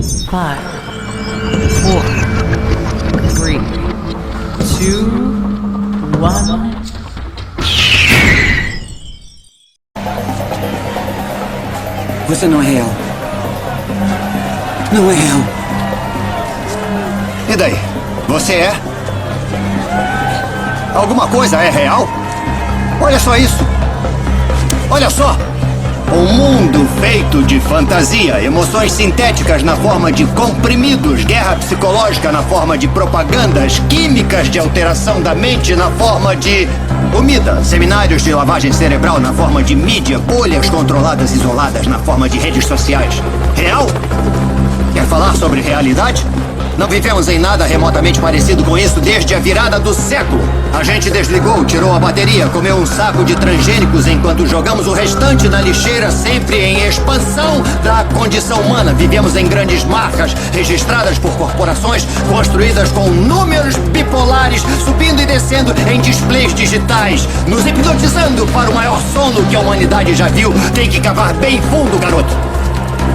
5, 4, 3, 2, 1. Você não é real. Não é real. E daí? Você é? Alguma coisa é real? Olha só isso. Olha só. Um mundo feito de fantasia, emoções sintéticas na forma de comprimidos, guerra psicológica na forma de propagandas, químicas de alteração da mente na forma de comida, seminários de lavagem cerebral na forma de mídia, bolhas controladas isoladas na forma de redes sociais. Real? Quer falar sobre realidade? Não vivemos em nada remotamente parecido com isso desde a virada do século. A gente desligou, tirou a bateria, comeu um saco de transgênicos enquanto jogamos o restante na lixeira, sempre em expansão da condição humana. Vivemos em grandes marcas, registradas por corporações, construídas com números bipolares, subindo e descendo em displays digitais, nos hipnotizando para o maior sono que a humanidade já viu. Tem que cavar bem fundo, garoto.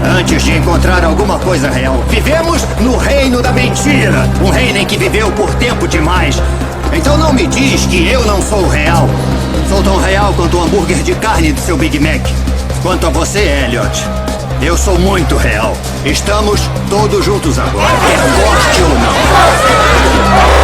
Antes de encontrar alguma coisa real, vivemos no reino da mentira. Um reino em que viveu por tempo demais. Então não me diz que eu não sou real. Sou tão real quanto o hambúrguer de carne do seu Big Mac. Quanto a você, Elliot, eu sou muito real. Estamos todos juntos agora, quer goste ou não.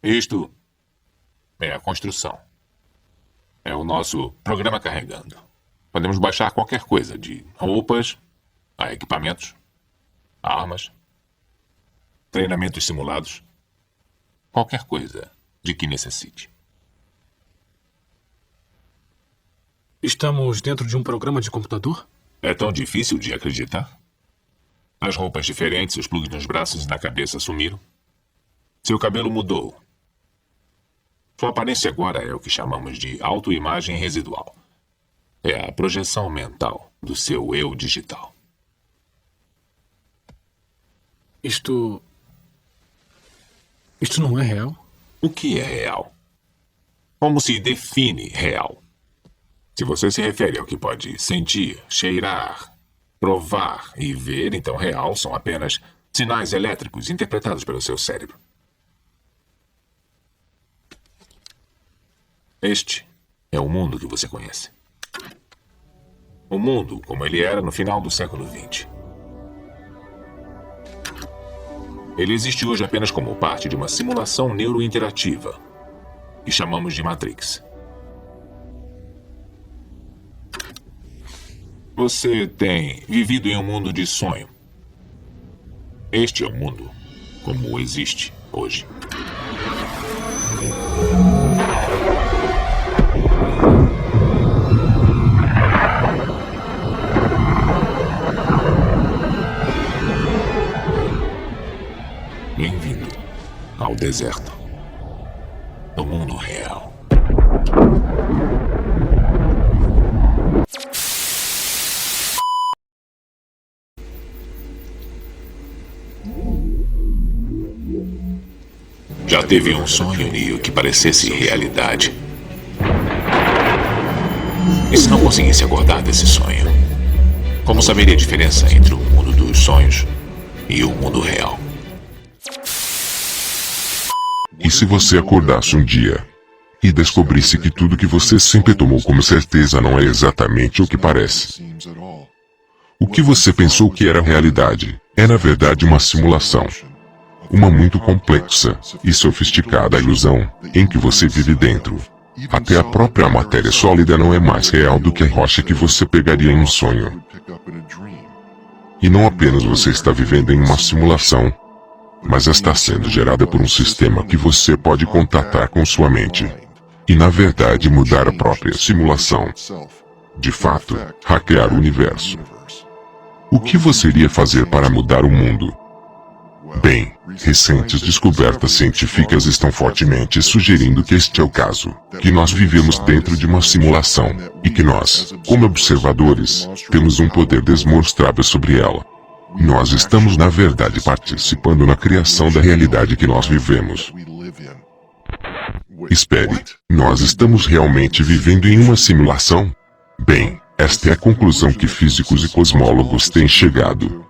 Isto é a construção. É o nosso programa carregando. Podemos baixar qualquer coisa, de roupas a equipamentos, armas, treinamentos simulados, qualquer coisa de que necessite. Estamos dentro de um programa de computador? É tão difícil de acreditar? As roupas diferentes, os plugs nos braços e na cabeça sumiram. Seu cabelo mudou. Sua aparência agora é o que chamamos de autoimagem residual. É a projeção mental do seu eu digital. Isto não é real? O que é real? Como se define real? Se você se refere ao que pode sentir, cheirar, provar e ver, então real são apenas sinais elétricos interpretados pelo seu cérebro. Este é o mundo que você conhece. O mundo como ele era no final do século XX. Ele existe hoje apenas como parte de uma simulação neurointerativa que chamamos de Matrix. Você tem vivido em um mundo de sonho. Este é o mundo como existe hoje. Bem-vindo ao deserto do mundo real. Já teve um sonho, Neo, que parecesse realidade? E se não conseguisse acordar desse sonho? Como saberia a diferença entre o mundo dos sonhos e o mundo real? E se você acordasse um dia e descobrisse que tudo que você sempre tomou como certeza não é exatamente o que parece? O que você pensou que era realidade é na verdade uma simulação. Uma muito complexa e sofisticada ilusão em que você vive dentro. Até a própria matéria sólida não é mais real do que a rocha que você pegaria em um sonho. E não apenas você está vivendo em uma simulação, mas está sendo gerada por um sistema que você pode contatar com sua mente. E na verdade mudar a própria simulação. De fato, hackear o universo. O que você iria fazer para mudar o mundo? Bem, recentes descobertas científicas estão fortemente sugerindo que este é o caso, que nós vivemos dentro de uma simulação, e que nós, como observadores, temos um poder demonstrável sobre ela. Nós estamos na verdade participando na criação da realidade que nós vivemos. Espere, nós estamos realmente vivendo em uma simulação? Bem, esta é a conclusão que físicos e cosmólogos têm chegado.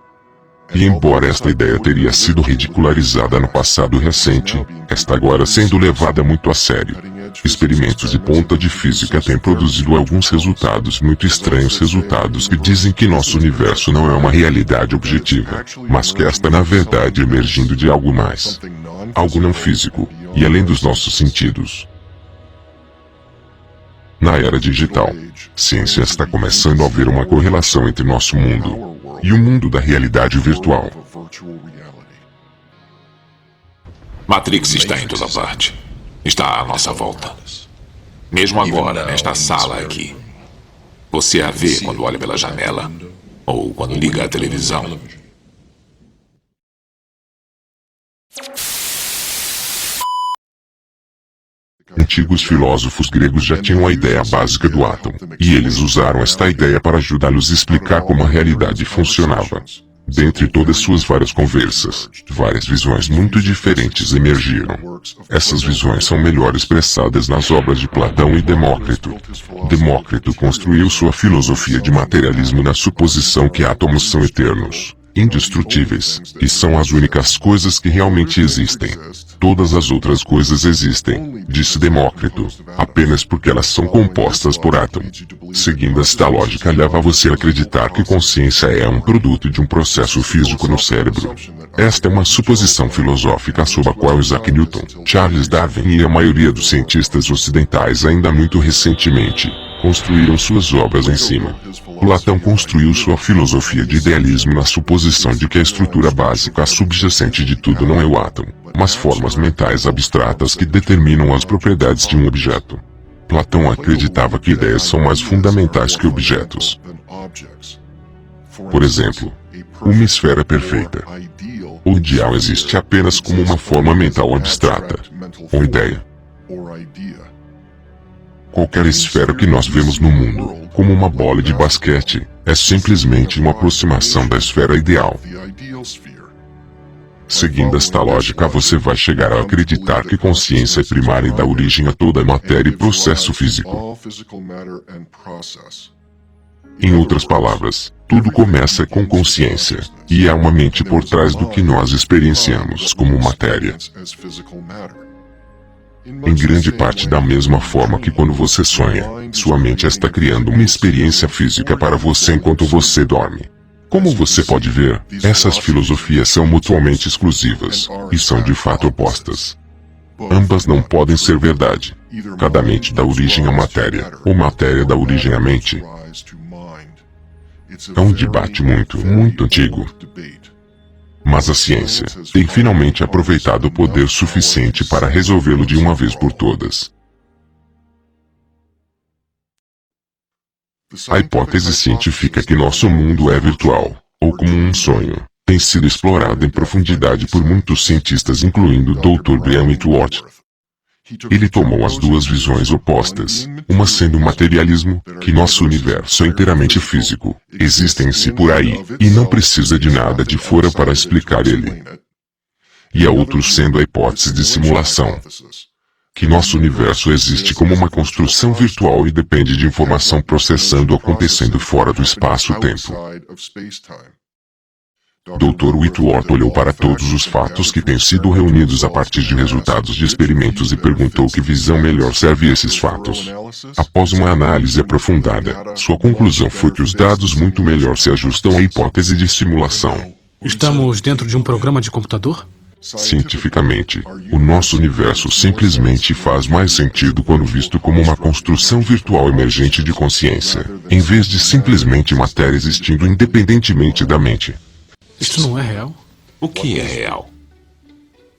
E embora esta ideia teria sido ridicularizada no passado recente, está agora sendo levada muito a sério. Experimentos de ponta de física têm produzido alguns resultados muito estranhos, resultados que dizem que nosso universo não é uma realidade objetiva, mas que está na verdade emergindo de algo mais. Algo não físico, e além dos nossos sentidos. Na era digital, ciência está começando a ver uma correlação entre nosso mundo e o mundo da realidade virtual. Matrix está em toda parte. Está à nossa volta. Mesmo agora, nesta sala aqui. Você a vê quando olha pela janela ou quando liga a televisão. Antigos filósofos gregos já tinham a ideia básica do átomo, e eles usaram esta ideia para ajudá-los a explicar como a realidade funcionava. Dentre todas suas várias conversas, várias visões muito diferentes emergiram. Essas visões são melhor expressadas nas obras de Platão e Demócrito. Demócrito construiu sua filosofia de materialismo na suposição que átomos são eternos, indestrutíveis, e são as únicas coisas que realmente existem. todas as outras coisas existem, disse Demócrito, apenas porque elas são compostas por átomos. Seguindo esta lógica leva você a acreditar que consciência é um produto de um processo físico no cérebro. Esta é uma suposição filosófica sobre a qual Isaac Newton, Charles Darwin e a maioria dos cientistas ocidentais ainda muito recentemente construíram suas obras em cima. Platão construiu sua filosofia de idealismo na suposição de que a estrutura básica subjacente de tudo não é o átomo, mas formas mentais abstratas que determinam as propriedades de um objeto. Platão acreditava que ideias são mais fundamentais que objetos. Por exemplo, uma esfera perfeita. O ideal existe apenas como uma forma mental abstrata, ou ideia. Qualquer esfera que nós vemos no mundo, como uma bola de basquete, é simplesmente uma aproximação da esfera ideal. Seguindo esta lógica você vai chegar a acreditar que consciência é primária e dá origem a toda a matéria e processo físico. Em outras palavras, tudo começa com consciência, e há uma mente por trás do que nós experienciamos como matéria. Em grande parte da mesma forma que quando você sonha, sua mente está criando uma experiência física para você enquanto você dorme. Como você pode ver, essas filosofias são mutuamente exclusivas, e são de fato opostas. Ambas não podem ser verdade. Cada mente dá origem à matéria, ou matéria dá origem à mente. É um debate muito antigo. Mas a ciência tem finalmente aproveitado o poder suficiente para resolvê-lo de uma vez por todas. A hipótese científica que nosso mundo é virtual, ou como um sonho, tem sido explorada em profundidade por muitos cientistas incluindo o Dr. Brian Whitworth. Ele tomou as duas visões opostas, uma sendo o materialismo, que nosso universo é inteiramente físico, existe em si por aí, e não precisa de nada de fora para explicar ele. E a outro sendo a hipótese de simulação, que nosso universo existe como uma construção virtual e depende de informação processando acontecendo fora do espaço-tempo. Dr. Whitworth olhou para todos os fatos que têm sido reunidos a partir de resultados de experimentos e perguntou que visão melhor serve esses fatos. Após uma análise aprofundada, sua conclusão foi que os dados muito melhor se ajustam à hipótese de simulação. Estamos dentro de um programa de computador? Cientificamente, o nosso universo simplesmente faz mais sentido quando visto como uma construção virtual emergente de consciência, em vez de simplesmente matéria existindo independentemente da mente. Isso não é real? O que é real?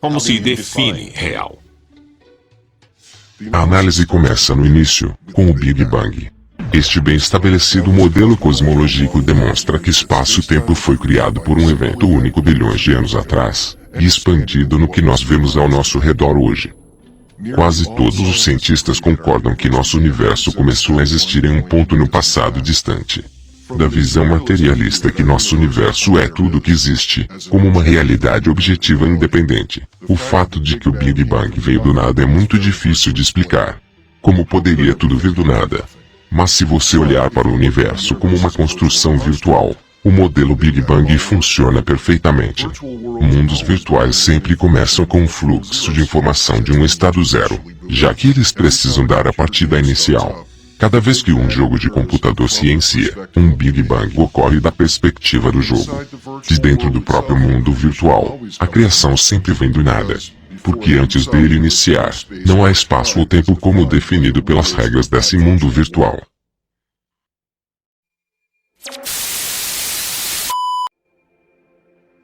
Como se define real? A análise começa no início, com o Big Bang. Este bem estabelecido modelo cosmológico demonstra que espaço-tempo foi criado por um evento único bilhões de anos atrás, e expandido no que nós vemos ao nosso redor hoje. Quase todos os cientistas concordam que nosso universo começou a existir em um ponto no passado distante. Da visão materialista que nosso universo é tudo o que existe, como uma realidade objetiva independente. O fato de que o Big Bang veio do nada é muito difícil de explicar. Como poderia tudo vir do nada? Mas se você olhar para o universo como uma construção virtual, o modelo Big Bang funciona perfeitamente. Mundos virtuais sempre começam com um fluxo de informação de um estado zero, já que eles precisam dar a partida inicial. Cada vez que um jogo de computador se inicia, um Big Bang ocorre da perspectiva do jogo. De dentro do próprio mundo virtual, a criação sempre vem do nada. Porque antes dele iniciar, não há espaço ou tempo como definido pelas regras desse mundo virtual.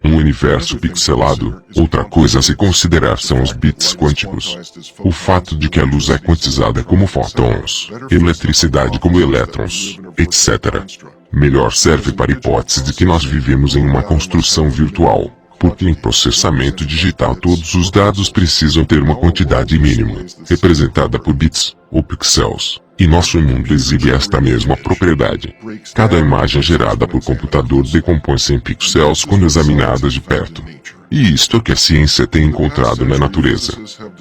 Um universo pixelado, outra coisa a se considerar são os bits quânticos. O fato de que a luz é quantizada como fótons, eletricidade como elétrons, etc. Melhor serve para a hipótese de que nós vivemos em uma construção virtual, porque em processamento digital todos os dados precisam ter uma quantidade mínima, representada por bits, ou pixels. E nosso mundo exibe esta mesma propriedade. Cada imagem gerada por computador decompõe-se em pixels quando examinada de perto. E isto é o que a ciência tem encontrado na natureza.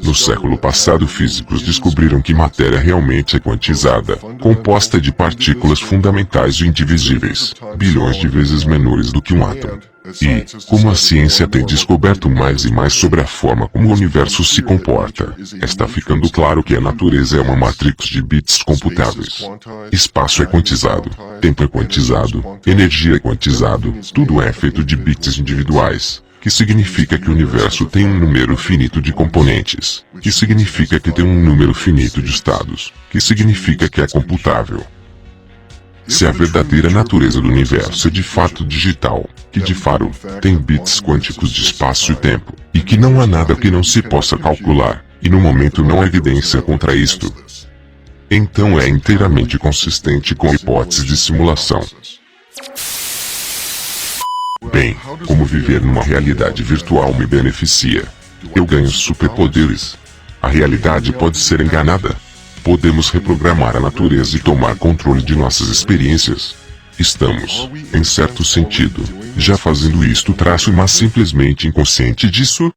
No século passado, físicos descobriram que matéria realmente é quantizada, composta de partículas fundamentais e indivisíveis, bilhões de vezes menores do que um átomo. E, como a ciência tem descoberto mais e mais sobre a forma como o universo se comporta, está ficando claro que a natureza é uma matrix de bits computáveis. Espaço é quantizado, tempo é quantizado, energia é quantizado, tudo é feito de bits individuais. Que significa que o universo tem um número finito de componentes, que significa que tem um número finito de estados, que significa que é computável. Se a verdadeira natureza do universo é de fato digital, que de fato tem bits quânticos de espaço e tempo, e que não há nada que não se possa calcular, e no momento não há evidência contra isto, então é inteiramente consistente com a hipótese de simulação. Bem, como viver numa realidade virtual me beneficia? Eu ganho superpoderes. A realidade pode ser enganada. Podemos reprogramar a natureza e tomar controle de nossas experiências. Estamos, em certo sentido, já fazendo isto mas simplesmente inconsciente disso?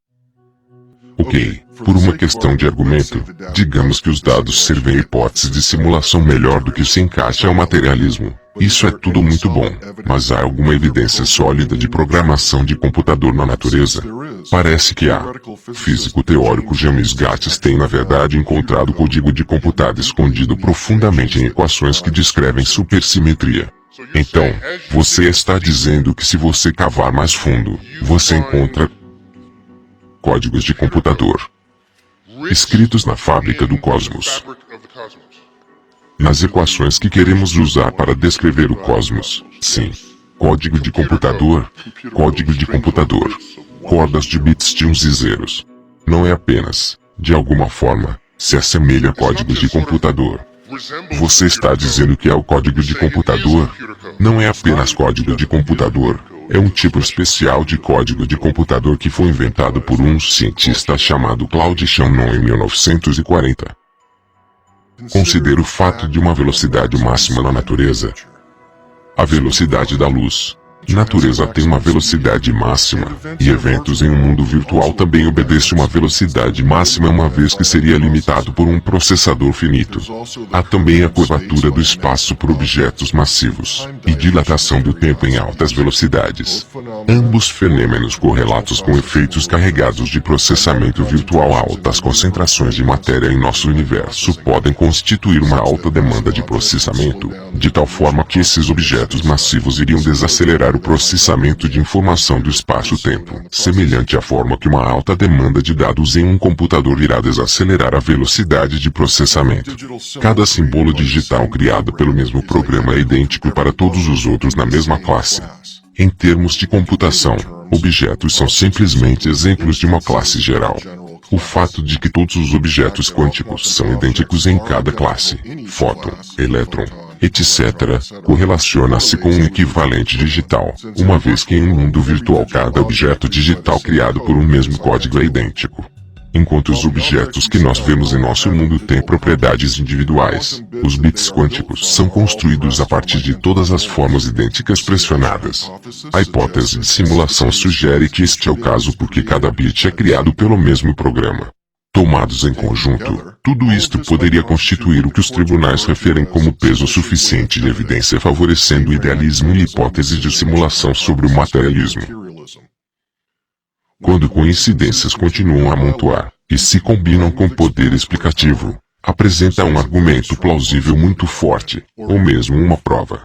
Ok, por uma questão de argumento, digamos que os dados servem a hipótese de simulação melhor do que se encaixa ao materialismo. Isso é tudo muito bom, mas há alguma evidência sólida de programação de computador na natureza? Parece que há. O físico teórico James Gates tem na verdade encontrado código de computador escondido profundamente em equações que descrevem supersimetria. Então, você está dizendo que se você cavar mais fundo, você encontra códigos de computador escritos na fábrica do cosmos, nas equações que queremos usar para descrever o cosmos. Sim, código de computador, cordas de bits de uns e zeros. Não é apenas, de alguma forma, se assemelha a códigos de computador. Você está dizendo que é o código de computador? Não é apenas código de computador. É um tipo especial de código de computador que foi inventado por um cientista chamado Claude Shannon em 1940. Considere o fato de uma velocidade máxima na natureza. A velocidade da luz. Natureza tem uma velocidade máxima, e eventos em um mundo virtual também obedecem uma velocidade máxima uma vez que seria limitado por um processador finito. Há também a curvatura do espaço por objetos massivos, e dilatação do tempo em altas velocidades. Ambos fenômenos correlatos com efeitos carregados de processamento virtual a altas concentrações de matéria em nosso universo podem constituir uma alta demanda de processamento, de tal forma que esses objetos massivos iriam desacelerar o processamento de informação do espaço-tempo, semelhante à forma que uma alta demanda de dados em um computador irá desacelerar a velocidade de processamento. Cada símbolo digital criado pelo mesmo programa é idêntico para todos os outros na mesma classe. Em termos de computação, objetos são simplesmente exemplos de uma classe geral. O fato de que todos os objetos quânticos são idênticos em cada classe, fóton, elétron, etc., correlaciona-se com um equivalente digital, uma vez que em um mundo virtual cada objeto digital criado por um mesmo código é idêntico. Enquanto os objetos que nós vemos em nosso mundo têm propriedades individuais, os bits quânticos são construídos a partir de todas as formas idênticas pressionadas. A hipótese de simulação sugere que este é o caso porque cada bit é criado pelo mesmo programa. Tomados em conjunto, tudo isto poderia constituir o que os tribunais referem como peso suficiente de evidência favorecendo o idealismo e hipóteses de simulação sobre o materialismo. Quando coincidências continuam a amontoar, e se combinam com poder explicativo, apresenta um argumento plausível muito forte, ou mesmo uma prova.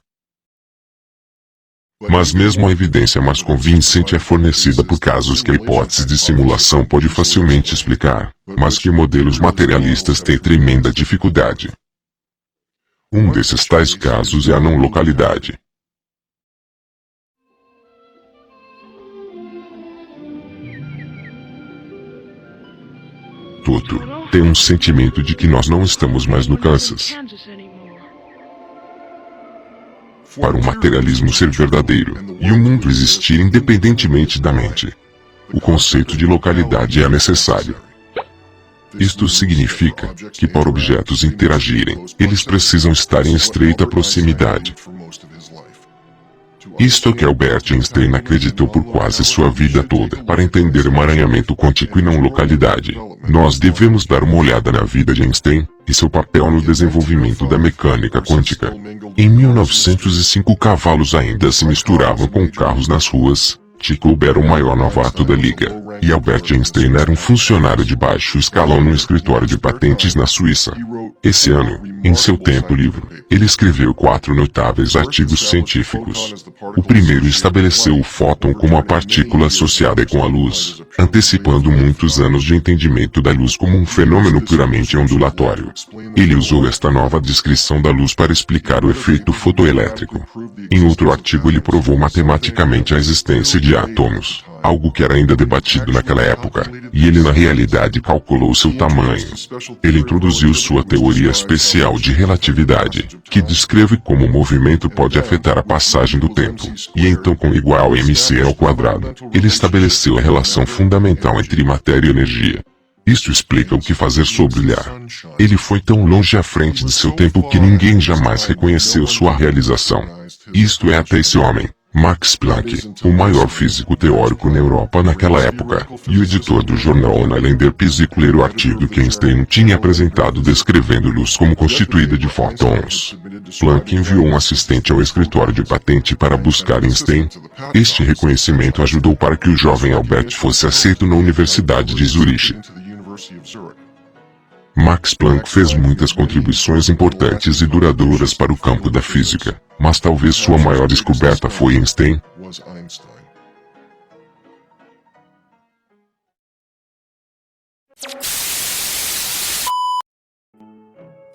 Mas mesmo a evidência mais convincente é fornecida por casos que a hipótese de simulação pode facilmente explicar, mas que modelos materialistas têm tremenda dificuldade. Um desses tais casos é a não localidade. Tudo tem um sentimento de que nós não estamos mais no Kansas. Para o materialismo ser verdadeiro, e o mundo existir independentemente da mente, o conceito de localidade é necessário. Isto significa que para objetos interagirem, eles precisam estar em estreita proximidade. Isto é que Albert Einstein acreditou por quase sua vida toda. Para entender emaranhamento quântico e não localidade, nós devemos dar uma olhada na vida de Einstein e seu papel no desenvolvimento da mecânica quântica. Em 1905, cavalos ainda se misturavam com carros nas ruas. Jacob era o maior novato da liga, e Albert Einstein era um funcionário de baixo escalão no escritório de patentes na Suíça. Esse ano, em seu tempo livre, ele escreveu 4 notáveis artigos científicos. O primeiro estabeleceu o fóton como a partícula associada com a luz, antecipando muitos anos de entendimento da luz como um fenômeno puramente ondulatório. Ele usou esta nova descrição da luz para explicar o efeito fotoelétrico. Em outro artigo ele provou matematicamente a existência de átomos, algo que era ainda debatido naquela época, e ele na realidade calculou seu tamanho. Ele introduziu sua teoria especial de relatividade, que descreve como o movimento pode afetar a passagem do tempo, e então com igual mc ao quadrado, ele estabeleceu a relação fundamental entre matéria e energia. Isso explica o que fazer sobre brilhar. Ele foi tão longe à frente de seu tempo que ninguém jamais reconheceu sua realização. Isto é até esse homem, Max Planck, o maior físico teórico na Europa naquela época, e o editor do jornal Annalen Physik ler o artigo que Einstein tinha apresentado descrevendo luz como constituída de fótons. Planck enviou um assistente ao escritório de patente para buscar Einstein. Este reconhecimento ajudou para que o jovem Albert fosse aceito na Universidade de Zuriche. Max Planck fez muitas contribuições importantes e duradouras para o campo da física, mas talvez sua maior descoberta foi Einstein.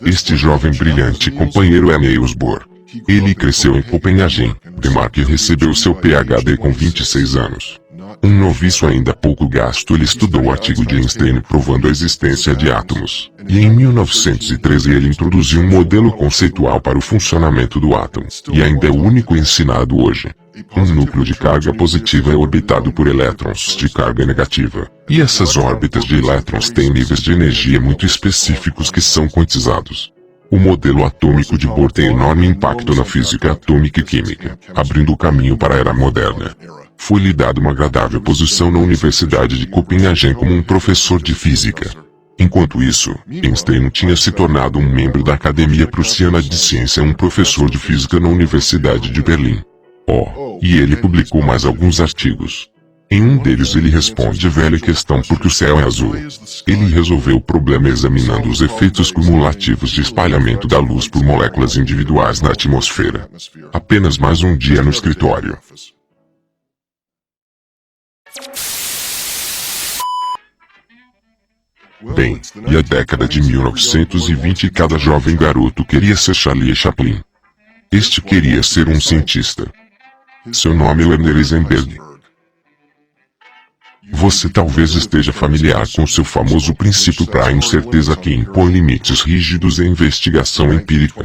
Este jovem brilhante companheiro é Niels Bohr. Ele cresceu em Copenhague, Dinamarca e recebeu seu PhD com 26 anos. Um noviço ainda pouco gasto, ele estudou o artigo de Einstein provando a existência de átomos, e em 1913 ele introduziu um modelo conceitual para o funcionamento do átomo, e ainda é o único ensinado hoje. Um núcleo de carga positiva é orbitado por elétrons de carga negativa, e essas órbitas de elétrons têm níveis de energia muito específicos que são quantizados. O modelo atômico de Bohr tem enorme impacto na física atômica e química, abrindo o caminho para a era moderna. Foi-lhe dada uma agradável posição na Universidade de Copenhague como um professor de física. Enquanto isso, Einstein tinha se tornado um membro da Academia Prussiana de Ciência e um professor de física na Universidade de Berlim. E ele publicou mais alguns artigos. Em um deles ele responde a velha questão por que o céu é azul. Ele resolveu o problema examinando os efeitos cumulativos de espalhamento da luz por moléculas individuais na atmosfera. Apenas mais um dia no escritório. Bem, e a década de 1920 cada jovem garoto queria ser Charlie Chaplin. Este queria ser um cientista. Seu nome é Werner Heisenberg. Você talvez esteja familiar com seu famoso princípio Prime certeza que impõe limites rígidos à investigação empírica.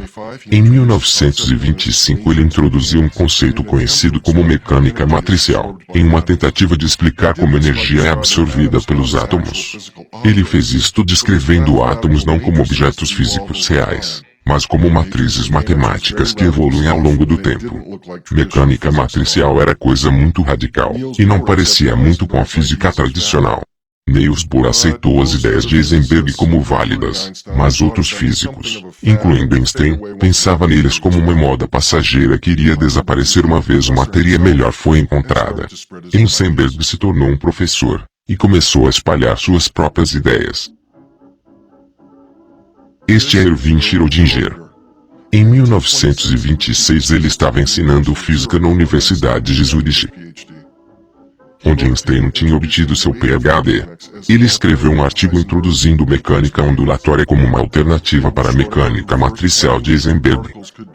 Em 1925 ele introduziu um conceito conhecido como mecânica matricial, em uma tentativa de explicar como energia é absorvida pelos átomos. Ele fez isto descrevendo átomos não como objetos físicos reais, mas como matrizes matemáticas que evoluem ao longo do tempo. Mecânica matricial era coisa muito radical, e não parecia muito com a física tradicional. Niels Bohr aceitou as ideias de Heisenberg como válidas, mas outros físicos, incluindo Einstein, pensavam neles como uma moda passageira que iria desaparecer uma vez uma teoria melhor foi encontrada. Heisenberg se tornou um professor, e começou a espalhar suas próprias ideias. Este é Erwin Schrödinger. Em 1926 ele estava ensinando física na Universidade de Zuriche, onde Einstein tinha obtido seu PhD. Ele escreveu um artigo introduzindo mecânica ondulatória como uma alternativa para a mecânica matricial de Heisenberg.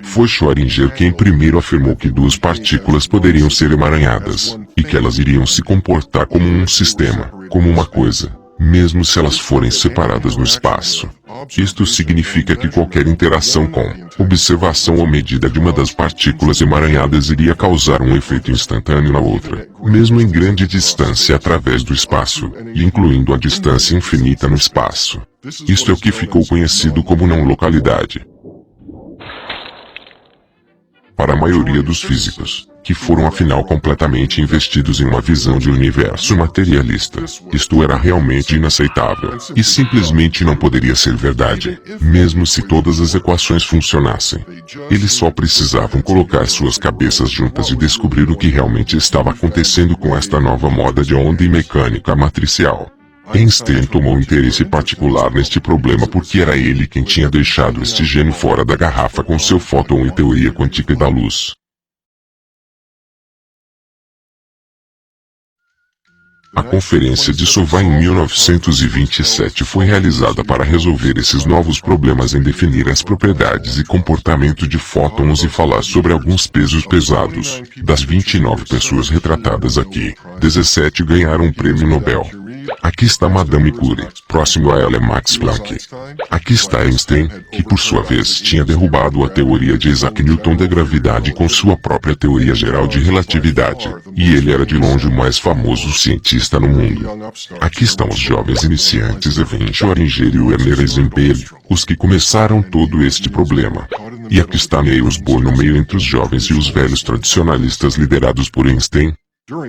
Foi Schrödinger quem primeiro afirmou que duas partículas poderiam ser emaranhadas, e que elas iriam se comportar como um sistema, como uma coisa, mesmo se elas forem separadas no espaço. Isto significa que qualquer interação com, observação ou medida de uma das partículas emaranhadas iria causar um efeito instantâneo na outra, mesmo em grande distância através do espaço, e incluindo a distância infinita no espaço. Isto é o que ficou conhecido como não localidade. Para a maioria dos físicos, que foram afinal completamente investidos em uma visão de universo materialista. Isto era realmente inaceitável, e simplesmente não poderia ser verdade, mesmo se todas as equações funcionassem. Eles só precisavam colocar suas cabeças juntas e descobrir o que realmente estava acontecendo com esta nova moda de onda e mecânica matricial. Einstein tomou interesse particular neste problema porque era ele quem tinha deixado este gênio fora da garrafa com seu fóton e teoria quântica da luz. A conferência de Solvay em 1927 foi realizada para resolver esses novos problemas em definir as propriedades e comportamento de fótons e falar sobre alguns pesos pesados. Das 29 pessoas retratadas aqui, 17 ganharam um prêmio Nobel. Aqui está Madame Curie, próximo a ela é Max Planck. Aqui está Einstein, que por sua vez tinha derrubado a teoria de Isaac Newton da gravidade com sua própria teoria geral de relatividade, e ele era de longe o mais famoso cientista no mundo. Aqui estão os jovens iniciantes Evan Schrödinger e Werner Heisenberg, os que começaram todo este problema. E aqui está Niels Bohr no meio entre os jovens e os velhos tradicionalistas liderados por Einstein.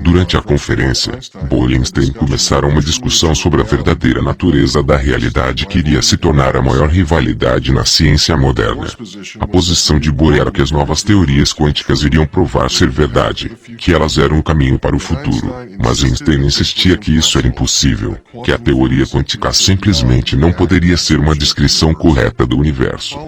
Durante a conferência, Bohr e Einstein começaram uma discussão sobre a verdadeira natureza da realidade que iria se tornar a maior rivalidade na ciência moderna. A posição de Bohr era que as novas teorias quânticas iriam provar ser verdade, que elas eram o caminho para o futuro, mas Einstein insistia que isso era impossível, que a teoria quântica simplesmente não poderia ser uma descrição correta do universo.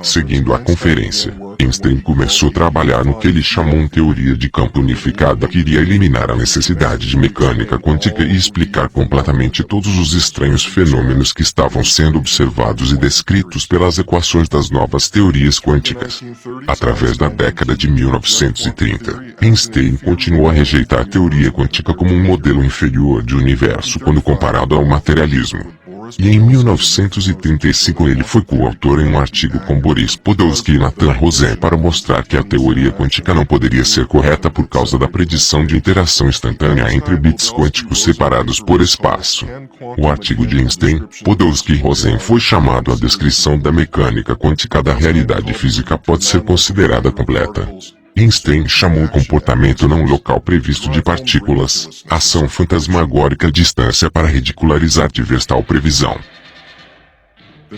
Seguindo a conferência, Einstein começou a trabalhar no que ele chamou de teoria de campo unificada que iria eliminar a necessidade de mecânica quântica e explicar completamente todos os estranhos fenômenos que estavam sendo observados e descritos pelas equações das novas teorias quânticas. Através da década de 1930, Einstein continuou a rejeitar a teoria quântica como um modelo inferior de universo quando comparado ao materialismo. E em 1935 ele foi coautor em um artigo com Boris Podolsky e Nathan Rosen para mostrar que a teoria quântica não poderia ser correta por causa da predição de interação instantânea entre bits quânticos separados por espaço. O artigo de Einstein, Podolsky e Rosen foi chamado A Descrição da Mecânica Quântica da Realidade Física pode ser considerada completa. Einstein chamou o comportamento não local previsto de partículas, ação fantasmagórica à distância para ridicularizar tal previsão.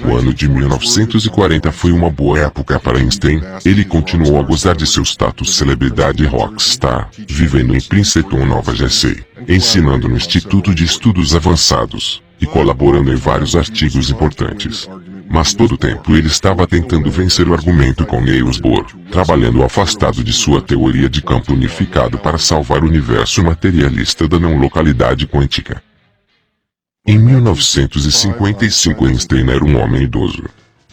O ano de 1940 foi uma boa época para Einstein, ele continuou a gozar de seu status celebridade rockstar, vivendo em Princeton, Nova Jersey, ensinando no Instituto de Estudos Avançados, e colaborando em vários artigos importantes. Mas todo o tempo ele estava tentando vencer o argumento com Niels Bohr, trabalhando afastado de sua teoria de campo unificado para salvar o universo materialista da não localidade quântica. Em 1955 Einstein era um homem idoso.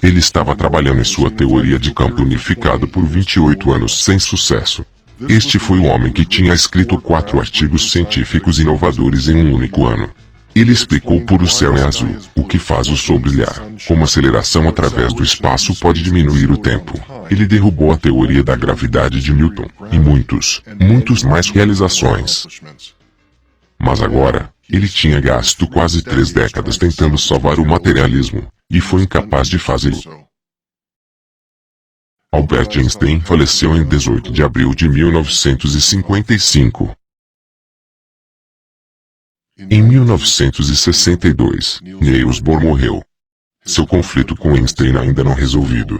Ele estava trabalhando em sua teoria de campo unificado por 28 anos sem sucesso. Este foi o homem que tinha escrito 4 artigos científicos inovadores em um único ano. Ele explicou por o céu é azul, o que faz o sol brilhar, como aceleração através do espaço pode diminuir o tempo. Ele derrubou a teoria da gravidade de Newton, e muitos mais realizações. Mas agora, ele tinha gasto quase 3 décadas tentando salvar o materialismo, e foi incapaz de fazê-lo. Albert Einstein faleceu em 18 de abril de 1955. Em 1962, Niels Bohr morreu. Seu conflito com Einstein ainda não resolvido.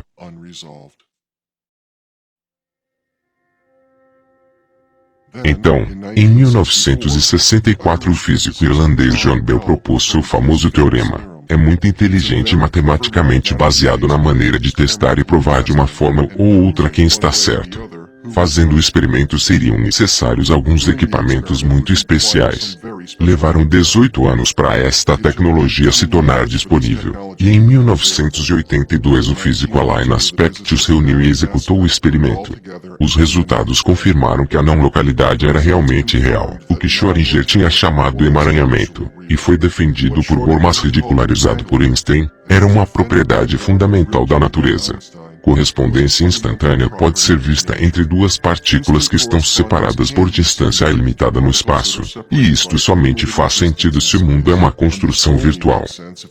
Então, em 1964 o físico irlandês John Bell propôs seu famoso teorema. É muito inteligente e matematicamente baseado na maneira de testar e provar de uma forma ou outra quem está certo. Fazendo o experimento seriam necessários alguns equipamentos muito especiais. Levaram 18 anos para esta tecnologia se tornar disponível, e em 1982 o físico Alain Aspect os reuniu e executou o experimento. Os resultados confirmaram que a não localidade era realmente real, o que Schrödinger tinha chamado de emaranhamento, e foi defendido por Bohr mas ridicularizado por Einstein, era uma propriedade fundamental da natureza. correspondência instantânea pode ser vista entre duas partículas que estão separadas por distância ilimitada no espaço. E isto somente faz sentido se o mundo é uma construção virtual.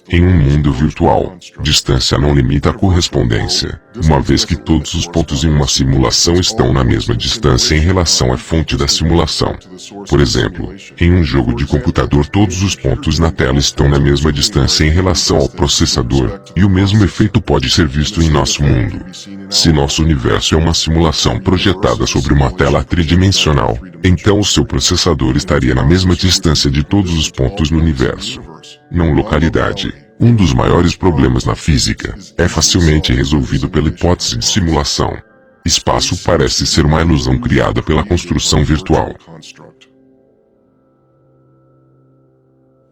Em um mundo virtual, distância não limita a correspondência, uma vez que todos os pontos em uma simulação estão na mesma distância em relação à fonte da simulação. Por exemplo, em um jogo de computador todos os pontos na tela estão na mesma distância em relação ao processador, e o mesmo efeito pode ser visto em nosso mundo. Se nosso universo é uma simulação projetada sobre uma tela tridimensional, então o seu processador estaria na mesma distância de todos os pontos no universo. Não localidade. Um dos maiores problemas na física é facilmente resolvido pela hipótese de simulação. Espaço parece ser uma ilusão criada pela construção virtual.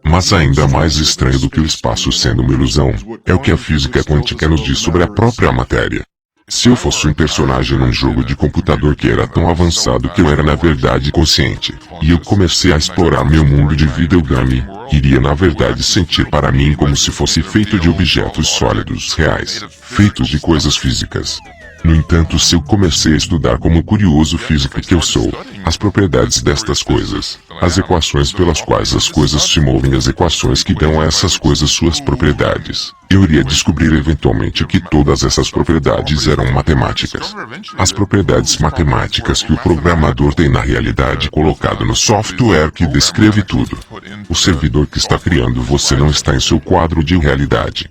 Mas ainda mais estranho do que o espaço sendo uma ilusão, é o que a física quântica nos diz sobre a própria matéria. Se eu fosse um personagem num jogo de computador que era tão avançado que eu era na verdade consciente, e eu comecei a explorar meu mundo de videogame, iria na verdade sentir para mim como se fosse feito de objetos sólidos reais, feitos de coisas físicas. No entanto, se eu comecei a estudar como curioso físico que eu sou, as propriedades destas coisas, as equações pelas quais as coisas se movem, as equações que dão a essas coisas suas propriedades, eu iria descobrir eventualmente que todas essas propriedades eram matemáticas. As propriedades matemáticas que o programador tem na realidade colocado no software que descreve tudo. O servidor que está criando você não está em seu quadro de realidade.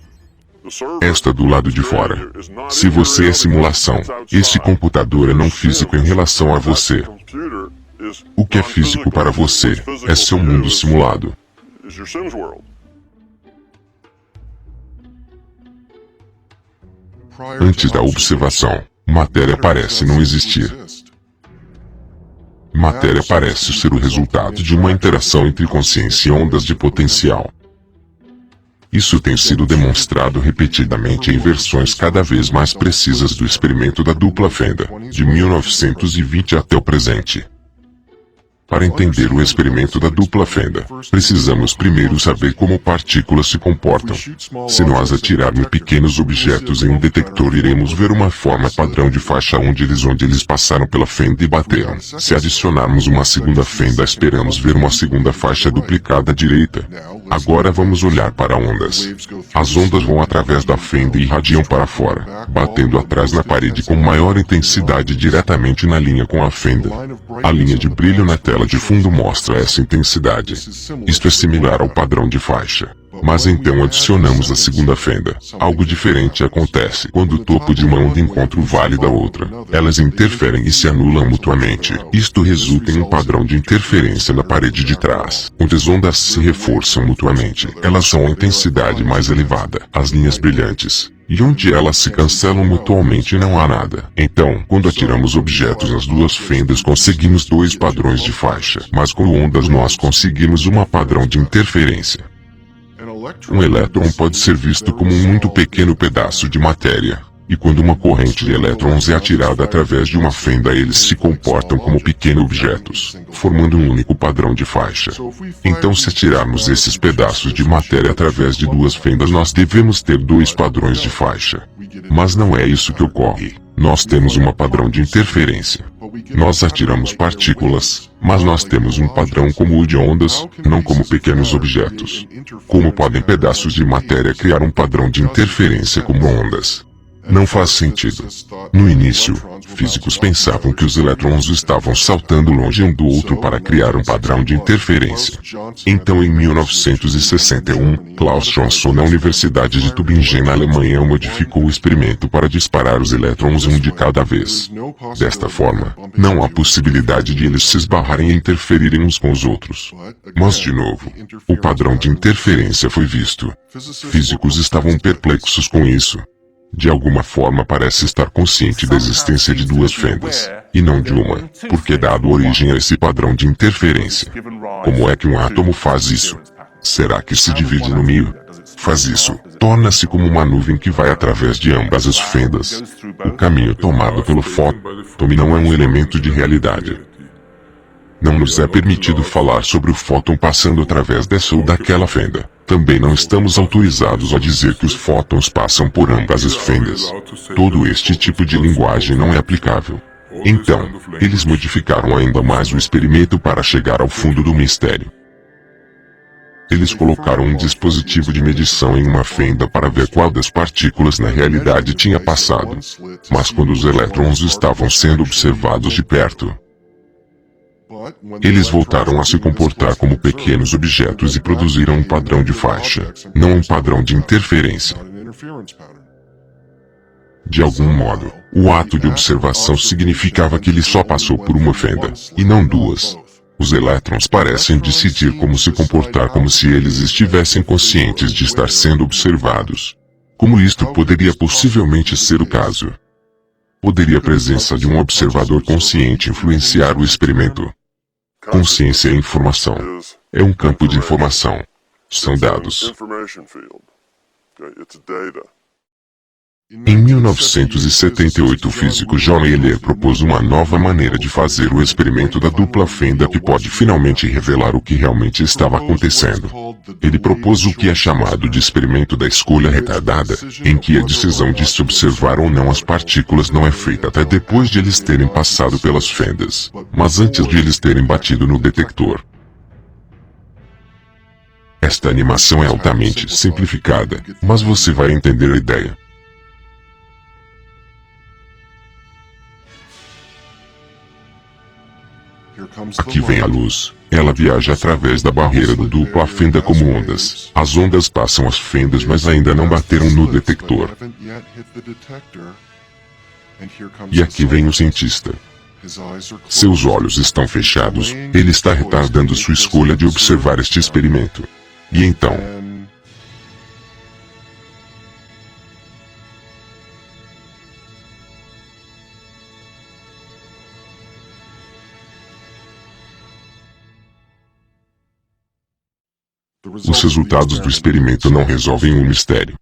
Está do lado de fora. Se você é simulação, esse computador é não físico em relação a você. O que é físico para você é seu mundo simulado. Antes da observação, matéria parece não existir. Matéria parece ser o resultado de uma interação entre consciência e ondas de potencial. Isso tem sido demonstrado repetidamente em versões cada vez mais precisas do experimento da dupla fenda, de 1920 até o presente. Para entender o experimento da dupla fenda, precisamos primeiro saber como partículas se comportam. Se nós atirarmos pequenos objetos em um detector, iremos ver uma forma padrão de faixa onde eles passaram pela fenda e bateram. Se adicionarmos uma segunda fenda, esperamos ver uma segunda faixa duplicada à direita. Agora vamos olhar para ondas. As ondas vão através da fenda e irradiam para fora, batendo atrás na parede com maior intensidade diretamente na linha com a fenda. A linha de brilho na tela de fundo mostra essa intensidade. Isto é similar ao padrão de faixa. Mas então adicionamos a segunda fenda. Algo diferente acontece quando o topo de uma onda encontra o vale da outra. Elas interferem e se anulam mutuamente. Isto resulta em um padrão de interferência na parede de trás, onde as ondas se reforçam mutuamente. Elas são a intensidade mais elevada, as linhas brilhantes. E onde elas se cancelam mutuamente não há nada. Então, quando atiramos objetos nas duas fendas conseguimos dois padrões de faixa, mas com ondas nós conseguimos um padrão de interferência. Um elétron pode ser visto como um muito pequeno pedaço de matéria, e quando uma corrente de elétrons é atirada através de uma fenda eles se comportam como pequenos objetos, formando um único padrão de faixa. Então se atirarmos esses pedaços de matéria através de duas fendas nós devemos ter dois padrões de faixa. Mas não é isso que ocorre. Nós temos um padrão de interferência. Nós atiramos partículas, mas nós temos um padrão como o de ondas, não como pequenos objetos. Como podem pedaços de matéria criar um padrão de interferência como ondas? Não faz sentido. No início, físicos pensavam que os elétrons estavam saltando longe um do outro para criar um padrão de interferência. Então em 1961, Klaus Johnson na Universidade de Tübingen na Alemanha modificou o experimento para disparar os elétrons um de cada vez. Desta forma, não há possibilidade de eles se esbarrarem e interferirem uns com os outros. Mas de novo, o padrão de interferência foi visto. Físicos estavam perplexos com isso. De alguma forma parece estar consciente da existência de duas fendas, e não de uma, porque dado origem a esse padrão de interferência. Como é que um átomo faz isso? Será que se divide no meio? Faz isso, torna-se como uma nuvem que vai através de ambas as fendas. O caminho tomado pelo fóton não é um elemento de realidade. Não nos é permitido falar sobre o fóton passando através dessa ou daquela fenda. Também não estamos autorizados a dizer que os fótons passam por ambas as fendas. Todo este tipo de linguagem não é aplicável. Então, eles modificaram ainda mais o experimento para chegar ao fundo do mistério. Eles colocaram um dispositivo de medição em uma fenda para ver qual das partículas na realidade tinha passado. Mas quando os elétrons estavam sendo observados de perto, eles voltaram a se comportar como pequenos objetos e produziram um padrão de faixa, não um padrão de interferência. De algum modo, o ato de observação significava que ele só passou por uma fenda, e não duas. Os elétrons parecem decidir como se comportar como se eles estivessem conscientes de estar sendo observados. Como isto poderia possivelmente ser o caso? Poderia a presença de um observador consciente influenciar o experimento? Consciência é informação. É um campo de informação. São dados. Em 1978, o físico John Euler propôs uma nova maneira de fazer o experimento da dupla fenda que pode finalmente revelar o que realmente estava acontecendo. Ele propôs o que é chamado de experimento da escolha retardada, em que a decisão de se observar ou não as partículas não é feita até depois de eles terem passado pelas fendas, mas antes de eles terem batido no detector. Esta animação é altamente simplificada, mas você vai entender a ideia. Aqui vem a luz. Ela viaja através da barreira do dupla fenda como ondas. As ondas passam as fendas, mas ainda não bateram no detector. E aqui vem o cientista. Seus olhos estão fechados, ele está retardando sua escolha de observar este experimento. E então, os resultados do experimento não resolvem o mistério.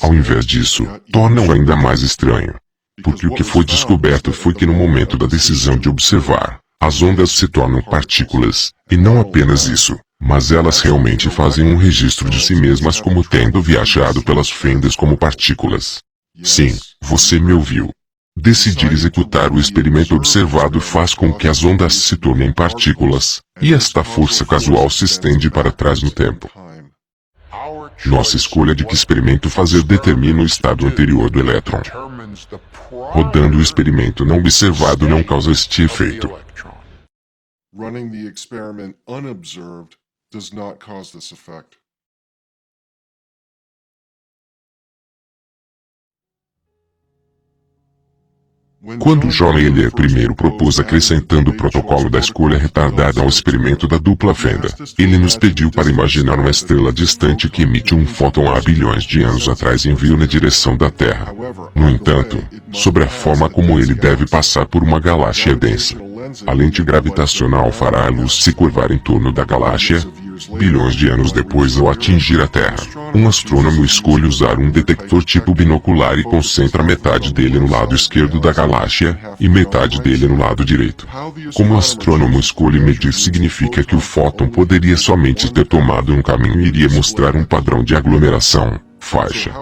Ao invés disso, tornam ainda mais estranho. Porque o que foi descoberto foi que no momento da decisão de observar, as ondas se tornam partículas, e não apenas isso, mas elas realmente fazem um registro de si mesmas como tendo viajado pelas fendas como partículas. Sim, você me ouviu. Decidir executar o experimento observado faz com que as ondas se tornem partículas, e esta força casual se estende para trás no tempo. Nossa escolha de que experimento fazer determina o estado anterior do elétron. Rodando o experimento não observado não causa este efeito. Running the experiment unobserved does not cause this effect. Quando John Euler primeiro propôs acrescentando o protocolo da escolha retardada ao experimento da dupla fenda, ele nos pediu para imaginar uma estrela distante que emite um fóton há bilhões de anos atrás e enviou na direção da Terra. No entanto, sobre a forma como ele deve passar por uma galáxia densa, a lente gravitacional fará a luz se curvar em torno da galáxia, bilhões de anos depois ao atingir a Terra. Um astrônomo escolhe usar um detector tipo binocular e concentra metade dele no lado esquerdo da galáxia, e metade dele no lado direito. Como o astrônomo escolhe medir significa que o fóton poderia somente ter tomado um caminho e iria mostrar um padrão de aglomeração, faixa.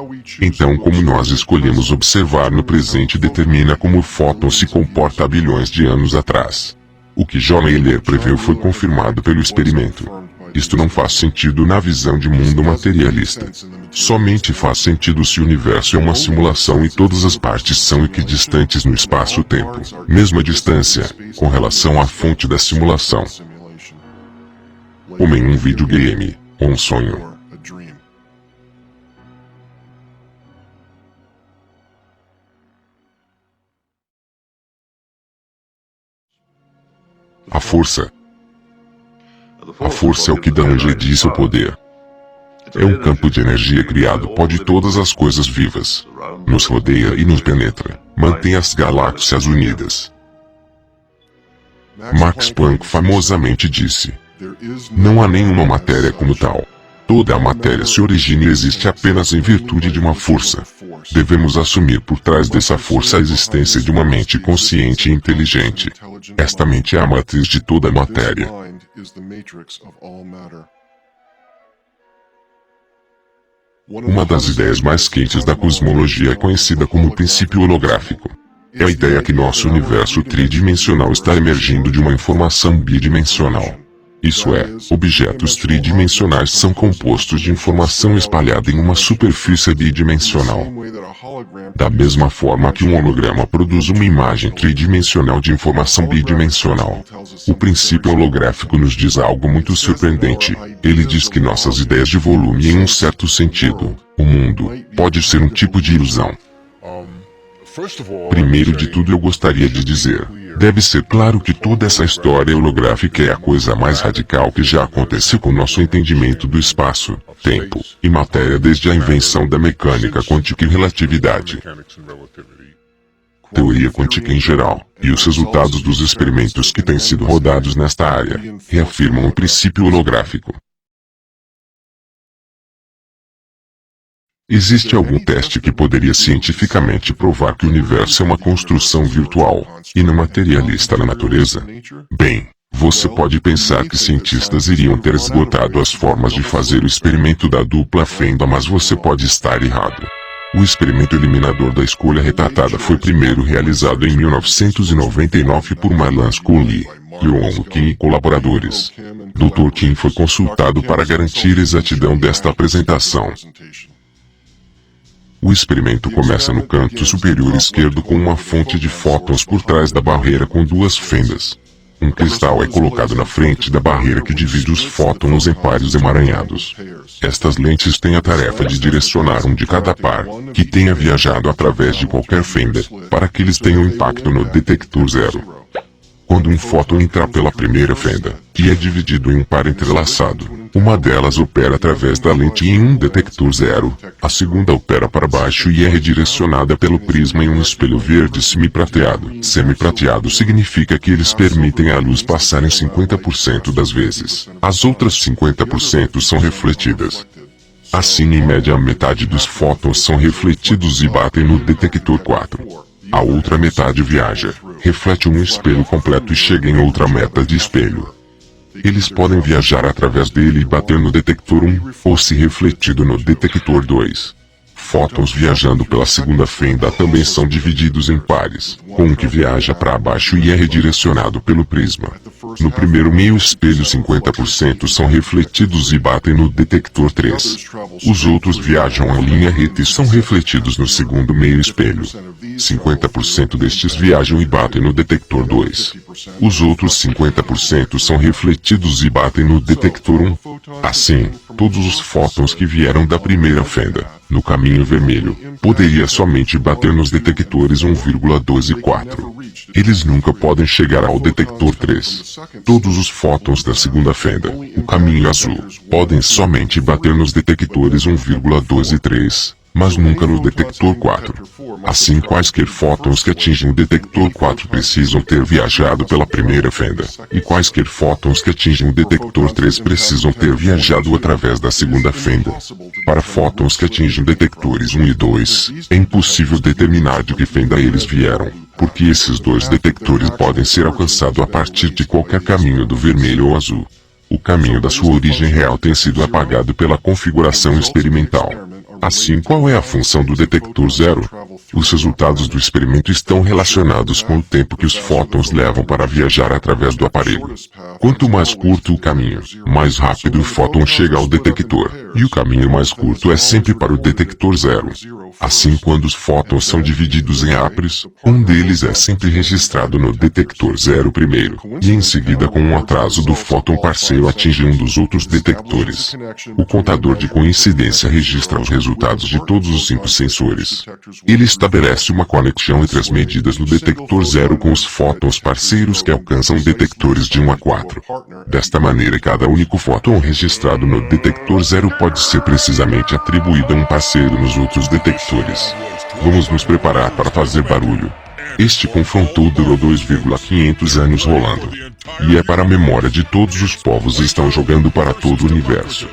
Então como nós escolhemos observar no presente determina como o fóton se comporta há bilhões de anos atrás. O que John Euler preveu foi confirmado pelo experimento. Isto não faz sentido na visão de mundo materialista. Somente faz sentido se o universo é uma simulação e todas as partes são equidistantes no espaço-tempo, mesma distância, com relação à fonte da simulação. Como em um videogame, ou um sonho. A força é o que dá energia seu poder. É um campo de energia criado por todas as coisas vivas. Nos rodeia e nos penetra. Mantém as galáxias unidas. Max Planck famosamente disse: não há nenhuma matéria como tal. Toda a matéria se origina e existe apenas em virtude de uma força. Devemos assumir por trás dessa força a existência de uma mente consciente e inteligente. Esta mente é a matriz de toda a matéria. Uma das ideias mais quentes da cosmologia é conhecida como o princípio holográfico. É a ideia que nosso universo tridimensional está emergindo de uma informação bidimensional. Isso é, objetos tridimensionais são compostos de informação espalhada em uma superfície bidimensional. Da mesma forma que um holograma produz uma imagem tridimensional de informação bidimensional. O princípio holográfico nos diz algo muito surpreendente. Ele diz que nossas ideias de volume, em um certo sentido, o mundo, pode ser um tipo de ilusão. Primeiro de tudo eu gostaria de dizer, deve ser claro que toda essa história holográfica é a coisa mais radical que já aconteceu com nosso entendimento do espaço, tempo e matéria desde a invenção da mecânica quântica e relatividade. Teoria quântica em geral, e os resultados dos experimentos que têm sido rodados nesta área, reafirmam o princípio holográfico. Existe algum teste que poderia cientificamente provar que o universo é uma construção virtual, e não materialista na natureza? Bem, você pode pensar que cientistas iriam ter esgotado as formas de fazer o experimento da dupla fenda, mas você pode estar errado. O experimento eliminador da escolha retratada foi primeiro realizado em 1999 por Marlan Scully, Leon Kim e colaboradores. Dr. Kim foi consultado para garantir a exatidão desta apresentação. O experimento começa no canto superior esquerdo com uma fonte de fótons por trás da barreira com duas fendas. Um cristal é colocado na frente da barreira que divide os fótons em pares emaranhados. Estas lentes têm a tarefa de direcionar um de cada par, que tenha viajado através de qualquer fenda, para que eles tenham impacto no detector zero. Quando um fóton entrar pela primeira fenda, que é dividido em um par entrelaçado, uma delas opera através da lente em um detector zero, a segunda opera para baixo e é redirecionada pelo prisma em um espelho verde semi-prateado. Semi-prateado significa que eles permitem a luz passar em 50% das vezes. As outras 50% são refletidas. Assim, em média, a metade dos fótons são refletidos e batem no detector 4. A outra metade viaja, reflete um espelho completo e chega em outra meta de espelho. Eles podem viajar através dele e bater no detector 1, ou se refletido no detector 2. Fótons viajando pela segunda fenda também são divididos em pares, com um que viaja para baixo e é redirecionado pelo prisma. No primeiro meio espelho 50% são refletidos e batem no detector 3. Os outros viajam em linha reta e são refletidos no segundo meio espelho. 50% destes viajam e batem no detector 2. Os outros 50% são refletidos e batem no detector 1. Assim, todos os fótons que vieram da primeira fenda, no caminho vermelho, poderia somente bater nos detectores 1,2 e 4. Eles nunca podem chegar ao detector 3. Todos os fótons da segunda fenda, o caminho azul, podem somente bater nos detectores 1,2 e 3, mas nunca no detector 4. Assim, quaisquer fótons que atingem o detector 4 precisam ter viajado pela primeira fenda, e quaisquer fótons que atingem o detector 3 precisam ter viajado através da segunda fenda. Para fótons que atingem detectores 1 e 2, é impossível determinar de que fenda eles vieram, porque esses dois detectores podem ser alcançados a partir de qualquer caminho do vermelho ou azul. O caminho da sua origem real tem sido apagado pela configuração experimental. Assim, qual é a função do detector zero? Os resultados do experimento estão relacionados com o tempo que os fótons levam para viajar através do aparelho. Quanto mais curto o caminho, mais rápido o fóton chega ao detector, e o caminho mais curto é sempre para o detector zero. Assim, quando os fótons são divididos em apres, um deles é sempre registrado no detector zero primeiro, e em seguida com um atraso do fóton parceiro atinge um dos outros detectores. O contador de coincidência registra os resultados de todos os 5 sensores. Ele estabelece uma conexão entre as medidas no detector zero com os fótons parceiros que alcançam detectores de 1 a 4. Desta maneira, cada único fóton registrado no detector zero pode ser precisamente atribuído a um parceiro nos outros detectores. Vamos nos preparar para fazer barulho. Este confronto durou 2,500 anos rolando. E é para a memória de todos os povos e estão jogando para todo o universo.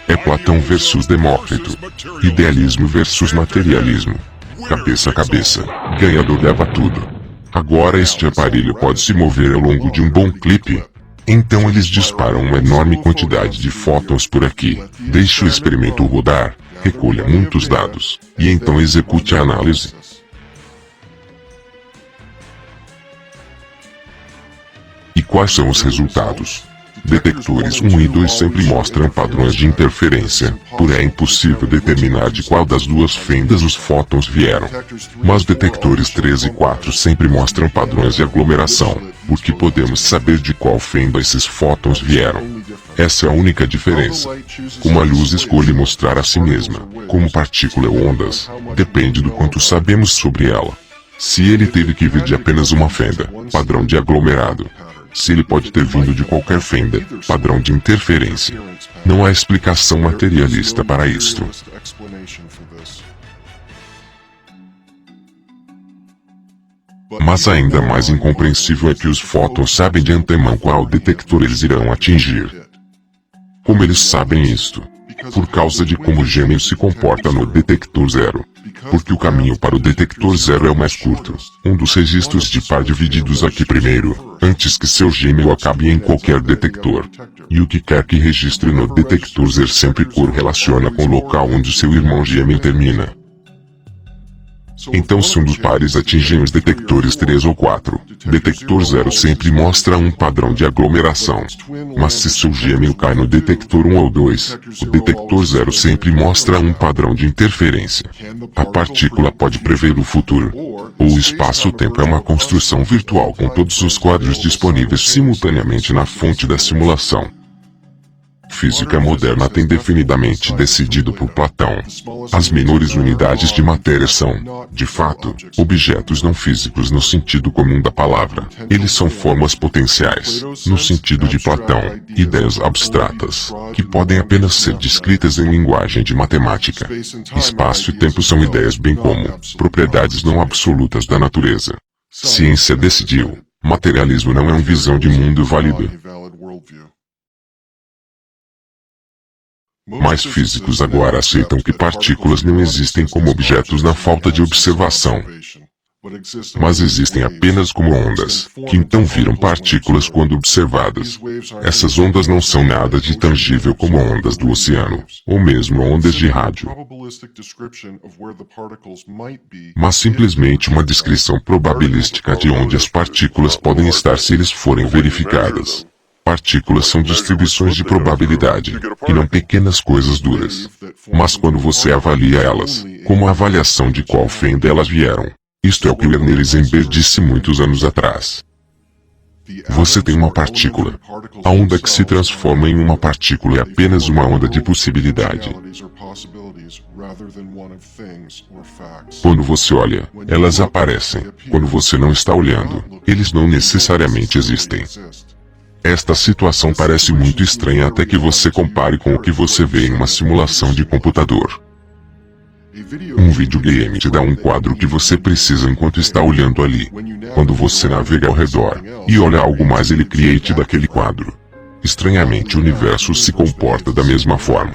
É Platão versus Demócrito. Idealismo versus materialismo. cabeça a cabeça. Ganhador leva tudo. Agora este aparelho pode se mover ao longo de um bom clipe. Então eles disparam uma enorme quantidade de fótons por aqui. Deixe o experimento rodar, recolha muitos dados, e então execute a análise. E quais são os resultados? Detectores 1 e 2 sempre mostram padrões de interferência, porém é impossível determinar de qual das duas fendas os fótons vieram. Mas detectores 3 e 4 sempre mostram padrões de aglomeração, porque podemos saber de qual fenda esses fótons vieram. Essa é a única diferença. Como a luz escolhe mostrar a si mesma, como partícula ou ondas, depende do quanto sabemos sobre ela. Se ele teve que vir de apenas uma fenda, padrão de aglomerado. Se ele pode ter vindo de qualquer fenda, padrão de interferência. Não há explicação materialista para isto. Mas ainda mais incompreensível é que os fótons sabem de antemão qual detector eles irão atingir. Como eles sabem isto? Por causa de como o gêmeo se comporta no detector 0. Porque o caminho para o detector 0 é o mais curto. Um dos registros de par divididos aqui primeiro, antes que seu gêmeo acabe em qualquer detector. E o que quer que registre no detector 0 sempre correlaciona com o local onde seu irmão gêmeo termina. Então se um dos pares atingem os detectores 3 ou 4, detector 0 sempre mostra um padrão de aglomeração. Mas se seu gêmeo cai no detector 1 ou 2, o detector 0 sempre mostra um padrão de interferência. A partícula pode prever o futuro. Ou o espaço-tempo é uma construção virtual com todos os quadros disponíveis simultaneamente na fonte da simulação. Física moderna tem definidamente decidido por Platão. As menores unidades de matéria são, de fato, objetos não físicos no sentido comum da palavra. Eles são formas potenciais, no sentido de Platão, ideias abstratas, que podem apenas ser descritas em linguagem de matemática. Espaço e tempo são ideias bem como propriedades não absolutas da natureza. Ciência decidiu. Materialismo não é uma visão de mundo válida. Mas físicos agora aceitam que partículas não existem como objetos na falta de observação. Mas existem apenas como ondas, que então viram partículas quando observadas. Essas ondas não são nada de tangível como ondas do oceano, ou mesmo ondas de rádio. Mas simplesmente uma descrição probabilística de onde as partículas podem estar se eles forem verificadas. Partículas são distribuições de probabilidade, e não pequenas coisas duras. Mas quando você avalia elas, como a avaliação de qual fenda elas vieram, isto é o que Werner Heisenberg disse muitos anos atrás. Você tem uma partícula. A onda que se transforma em uma partícula é apenas uma onda de possibilidade. Quando você olha, elas aparecem. Quando você não está olhando, eles não necessariamente existem. Esta situação parece muito estranha até que você compare com o que você vê em uma simulação de computador. Um videogame te dá um quadro que você precisa enquanto está olhando ali. Quando você navega ao redor e olha algo mais, ele cria e te dá aquele quadro. Estranhamente, o universo se comporta da mesma forma.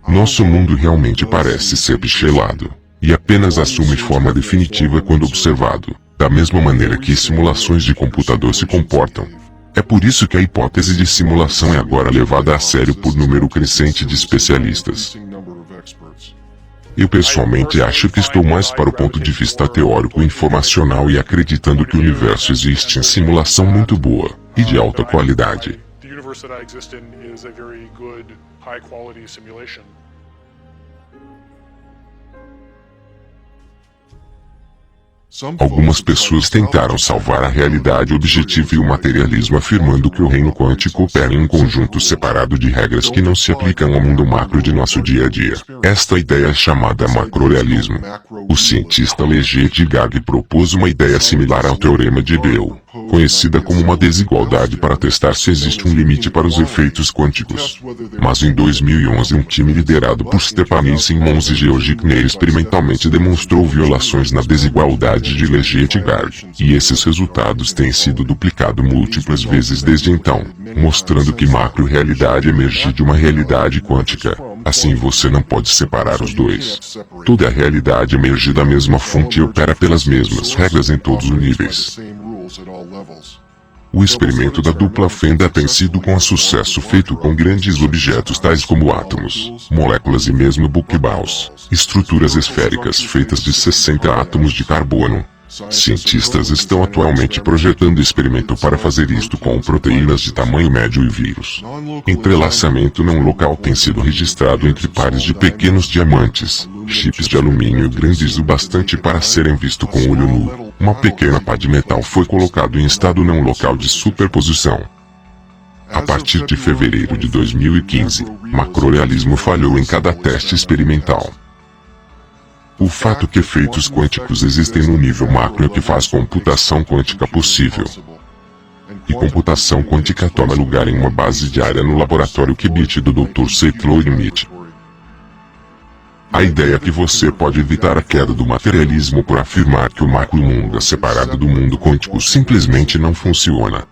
Nosso mundo realmente parece ser pixelado, e apenas assume forma definitiva quando observado, da mesma maneira que simulações de computador se comportam. É por isso que a hipótese de simulação é agora levada a sério por número crescente de especialistas. Eu pessoalmente acho que estou mais para o ponto de vista teórico e informacional e acreditando que o universo existe em simulação muito boa e de alta qualidade. Algumas pessoas tentaram salvar a realidade objetiva e o materialismo afirmando que o reino quântico opera em um conjunto separado de regras que não se aplicam ao mundo macro de nosso dia a dia. Esta ideia é chamada macrorealismo. O cientista Leger de Gag propôs uma ideia similar ao teorema de Bell, conhecida como uma desigualdade para testar se existe um limite para os efeitos quânticos. Mas em 2011 um time liderado por Stephanie Simons e George Kner experimentalmente demonstrou violações na desigualdade de Leger-Gag, e esses resultados têm sido duplicados múltiplas vezes desde então, mostrando que macro-realidade emerge de uma realidade quântica. Assim você não pode separar os dois. Toda a realidade emerge da mesma fonte e opera pelas mesmas regras em todos os níveis. O experimento da dupla fenda tem sido com sucesso feito com grandes objetos tais como átomos, moléculas e mesmo buquebaus, estruturas esféricas feitas de 60 átomos de carbono. Cientistas estão atualmente projetando experimento para fazer isto com proteínas de tamanho médio e vírus. Entrelaçamento não local tem sido registrado entre pares de pequenos diamantes, chips de alumínio grandes o bastante para serem vistos com olho nu. Uma pequena pá de metal foi colocado em estado não local de superposição. A partir de fevereiro de 2015, macrorealismo falhou em cada teste experimental. O fato que efeitos quânticos existem no nível macro é o que faz computação quântica possível. E computação quântica toma lugar em uma base diária no laboratório Qubit do Dr. Seitlo Limit. A ideia é que você pode evitar a queda do materialismo por afirmar que o macro-mundo é separado do mundo quântico simplesmente não funciona.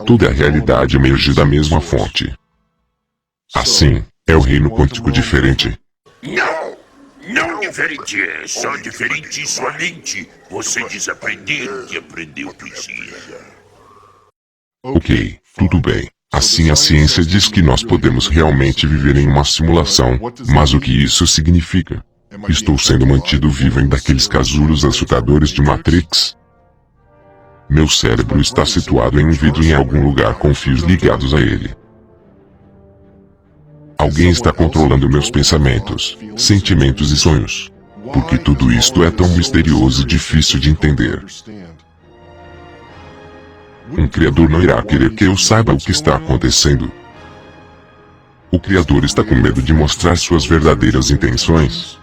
Toda a realidade emerge da mesma fonte. Assim, é o reino quântico diferente. Não diferente é, só diferente em sua mente. Você desaprender o que aprendeu precisa. Ok, tudo bem. Assim a ciência diz que nós podemos realmente viver em uma simulação, mas o que isso significa? Estou sendo mantido vivo em daqueles casulos assustadores de Matrix? Meu cérebro está situado em um vidro em algum lugar com fios ligados a ele. Alguém está controlando meus pensamentos, sentimentos e sonhos. Porque tudo isto é tão misterioso e difícil de entender. Um criador não irá querer que eu saiba o que está acontecendo. O criador está com medo de mostrar suas verdadeiras intenções.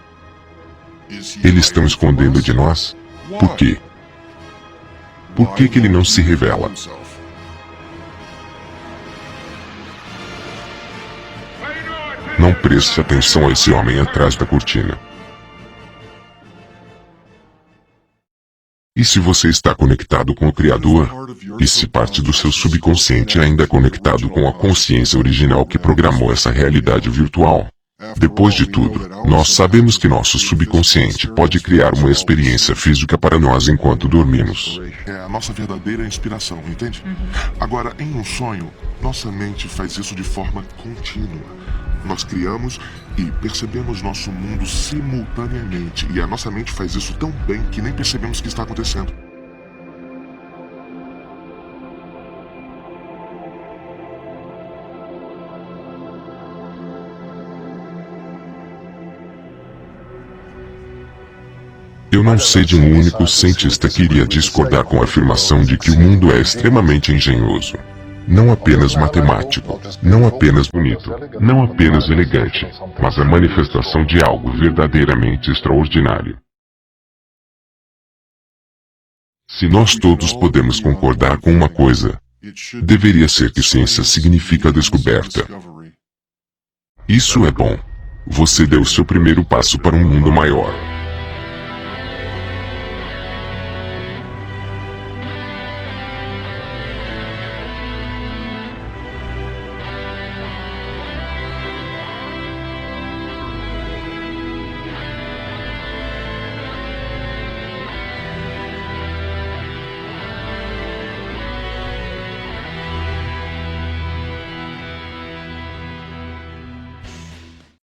Eles estão escondendo de nós? Por quê? Por que ele não se revela? Não preste atenção a esse homem atrás da cortina. E se você está conectado com o Criador? E se parte do seu subconsciente ainda é conectado com a consciência original que programou essa realidade virtual? Depois de tudo, nós sabemos que nosso subconsciente pode criar uma experiência física para nós enquanto dormimos. É a nossa verdadeira inspiração, entende? Agora, em um sonho, nossa mente faz isso de forma contínua. Nós criamos e percebemos nosso mundo simultaneamente. E a nossa mente faz isso tão bem que nem percebemos o que está acontecendo. Eu não sei de um único cientista que iria discordar com a afirmação de que o mundo é extremamente engenhoso. Não apenas matemático, não apenas bonito, não apenas elegante, mas a manifestação de algo verdadeiramente extraordinário. Se nós todos podemos concordar com uma coisa, deveria ser que ciência significa descoberta. Isso é bom. Você deu seu primeiro passo para um mundo maior.